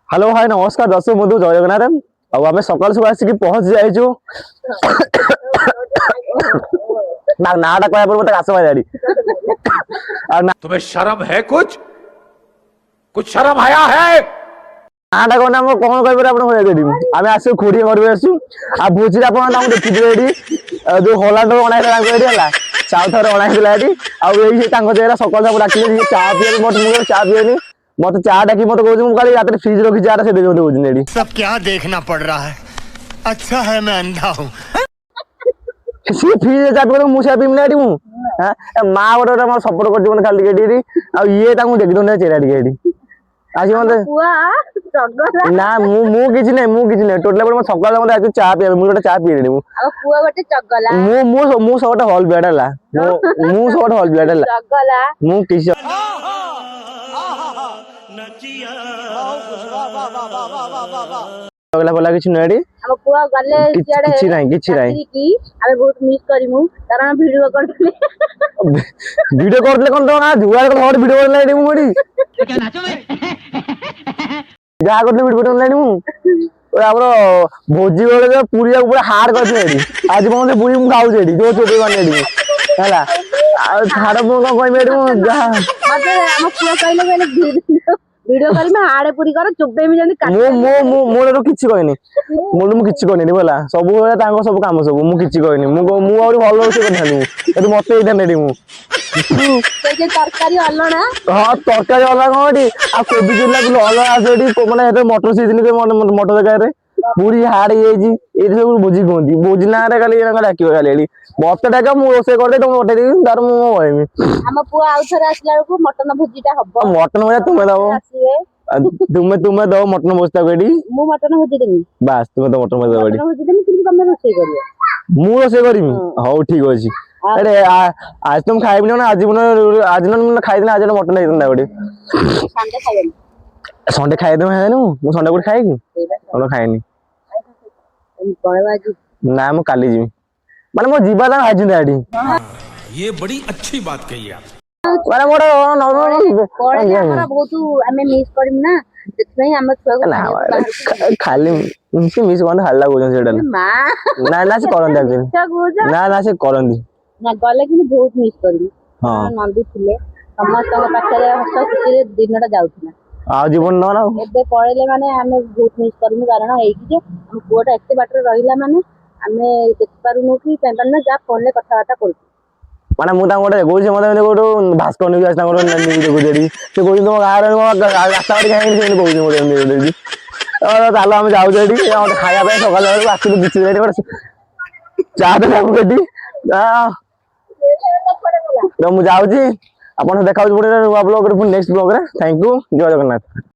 Hello hi नमस्कार दर्शक बंधु जय जगन्नाथ आम सकाल सब आसिक पहुंची जाइचु नाटा कहया पर मत काश भाई तुम्हें शर्म है कुछ शर्म आया है। नाटा कहना कौन कह आम आस खोड़ी घर आसू आ भोजी आप देखिए जो हलांड अणाई साउथ अणाई सकाल सब डाक चा पी मुझे चा पीएनी मत चा डाकी मत कहूँ रात फ्रिज रखी चा से कहते सब क्या देखना पड़ रहा है। अच्छा है मैं अंधा हूँ। सी फ्रिज चा पी मुझे पीमि माँ गोटे मोर सपोर्ट कर खाली टिके ये देखी दौन चेहरा टिके आज मत ना मुझे टोटल सकाल मत चा पी मुझे चा पी मु सब हल ब्लड है मु सब हल ब्लड है मु किसी पगला पगला किछ नडी हम पुआ गले सियाडे किछ नाही की आबे बहुत मिस करिमु कारण वीडियो करथले कोन तो ना जुआ को हट वीडियो करले मु मडी क्या नाचो में जा करले वीडियो करले मु और हमरो भोजी बेले पूरी पूरा हार करथे एडी आज मते पूरी मु खाउ जेडी जो चोबे बने एडी हला आ छाड़ मु को कहि मेडी मु जा मते हम पुआ कहले कहले वीडियो कॉल में हाड़े पूरी कर चुबे में जंदी मु मोर किछि कहनी मु किछि कहनी बोला सब बेले तांको सब काम सब मु किछि कहनी मु और भलो से करथानी एतु मते इधर नेडी मु जे तरकारी अलना हां तरकारी अलना कोडी आ कोबी जिल्ला गुलो अलना आसेडी माने एते मटर सीजन के मटर जगह रे पूरी हाड़ येजी ए सब बुझी कोंदी बुझी ना रे खाली ना डाकियो खाली मते डाका मु रोसे कर दे तुम ओटे दे दार मु होइमी हम पुआ आउथरे आसला को मटन भुजीटा हबो मटन भजा तुम्हें दो मटन बस्ता बेडी मु मटन भुजी देमी बस तुम्हें तो मटन बस्ता बेडी मटन भुजी देमी किंतु तमे रोसे करियो मु रोसे करिमी हाउ ठीक अछि अरे आज तुम खाइबि ना आज न खाइ दिन आज मटन हेतन बेडी संडे खाइबे संडे खाइ दे मु संडे को खाइ की कोनो खाइनी बळबाजी ना मु काली जिमी माने मो जीवा ता आज दाडी ये बड़ी अच्छी बात कही आप माने मोर कोळे हमरा बहुत हमें मिस करिम ना ସେଥିପାଇଁ ଆମ ଛୁଆକୁ ना खाली से मिस कोन हल्ला को सेडा ମା ना ना से करन दे ना से करन दी ना गले कि बहुत मिस करिम हां नंदू थिले समस्त पाखरे हस खुशी दिनटा जाउथिला आ जीवन न ना एबे पळेले माने हमें बहुत मिस करिम कारण है कि जे हम पुआटा एते बाटर रहिला माने हमें देख पारुनु कि पेंटन ना जा फोन ले कथा बाता करू माने मु ता गोटे गोजे मते गोटो भास्कर न्यूज आस गोटो न्यूज देखो जेडी से कोइ तो गार रास्ता बाड़ी खाइ से कोइ मोटे न्यूज देडी और तालो हम जाउ जेडी और खाया पे सकाल बेला आसिलु बिच जेडी चा तो जाउ जेडी तो मु जाउ जी आपन देखाउ पुणी नुवा ब्लॉग रे पुणी नेक्स्ट ब्लॉग रे थैंक यू जय जगन्नाथ।